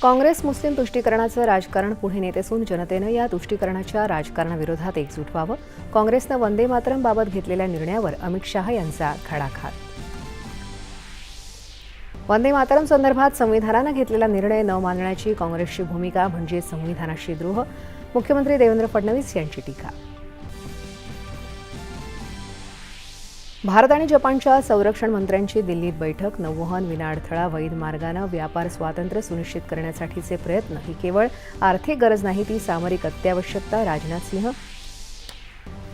काँग्रेस मुस्लिम तुष्टीकरणाचं राजकारण पुढे नेत असून जनतेनं या तुष्टीकरणाच्या राजकारणाविरोधात एकजूट व्हावं. काँग्रेसनं वंदे मातरमबाबत घेतलेल्या निर्णयावर अमित शहा यांचा खडाघात. वंदे मातरम संदर्भात संविधानानं घेतलेला निर्णय न मानण्याची काँग्रेसची भूमिका म्हणजे संविधानाशी द्रोह. मुख्यमंत्री देवेंद्र फडणवीस यांची टीका. भारत आणि जपानच्या संरक्षण मंत्र्यांची दिल्लीत बैठक. नौवहन विनाअडथळा वैध मार्गानं व्यापार स्वातंत्र्य सुनिश्चित करण्यासाठीचे प्रयत्न ही केवळ आर्थिक गरज नाही, ती सामरिक अत्यावश्यकता. राजनाथ सिंह.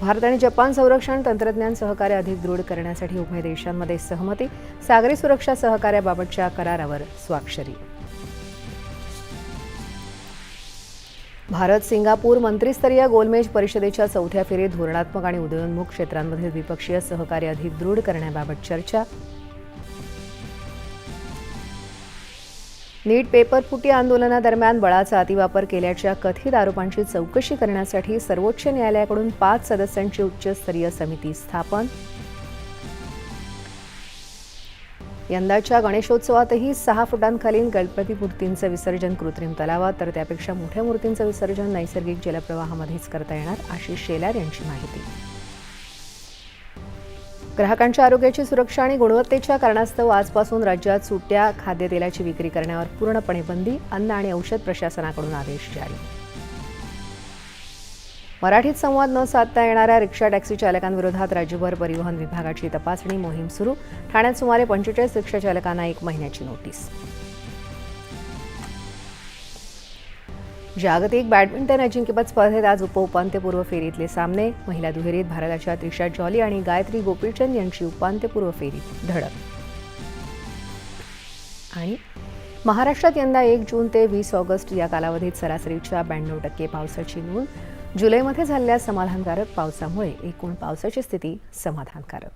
भारत आणि जपान संरक्षण तंत्रज्ञान सहकार्य अधिक दृढ करण्यासाठी उभय देशांमध्ये सहमती. सागरी सुरक्षा सहकार्याबाबतच्या करारावर स्वाक्षरी. भारत सिंगापूर मंत्रिस्तरीय गोलमेज परिषदेच्या चौथ्या फेरीत धोरणात्मक आणि उदयोन्मुख क्षेत्रांमध्ये द्विपक्षीय सहकार्य अधिक दृढ करण्याबाबत चर्चा. नीट पेपरफुटी आंदोलनादरम्यान बळाचा अतिवापर केल्याच्या कथित आरोपांची चौकशी करण्यासाठी सर्वोच्च न्यायालयाकडून 5 सदस्यांची उच्चस्तरीय समिती स्थापन. यंदाच्या गणेशोत्सवातही 6 फुटांखालील गणपती मूर्तींचं विसर्जन कृत्रिम तलावात तर त्यापेक्षा मोठ्या मूर्तींचं विसर्जन नैसर्गिक जलप्रवाहामध्येच करता येणार, आशिष शेलार यांची माहिती. ग्राहकांच्या आरोग्याची सुरक्षा आणि गुणवत्तेच्या कारणास्तव आजपासून राज्यात सुट्या खाद्यतेलाची विक्री करण्यावर पूर्णपणे बंदी. अन्न आणि औषध प्रशासनाकडून आदेश जारी. मराठीत संवाद न साधता येणाऱ्या रिक्षा टॅक्सी चालकांविरोधात राज्यभर परिवहन विभागाची तपासणी मोहीम सुरू. ठाण्यात सुमारे 45 रिक्षा चालकांना 1 महिन्याची नोटीस. जागतिक बॅडमिंटन अजिंक्यपद स्पर्धेत आज उपउपांत्यपूर्व फेरीतले सामने. महिला दुहेरीत भारताच्या त्रिशा जॉली आणि गायत्री गोपीचंद यांची उपांत्यपूर्व फेरीत धडक. आणि महाराष्ट्रात यंदा 1 जून ते 20 ऑगस्ट या कालावधीत सरासरीच्या 92% पावसाची नोंद. जुलैमध्ये झालेल्या समाधानकारक पावसामुळे एकूण पावसाची स्थिती समाधानकारक.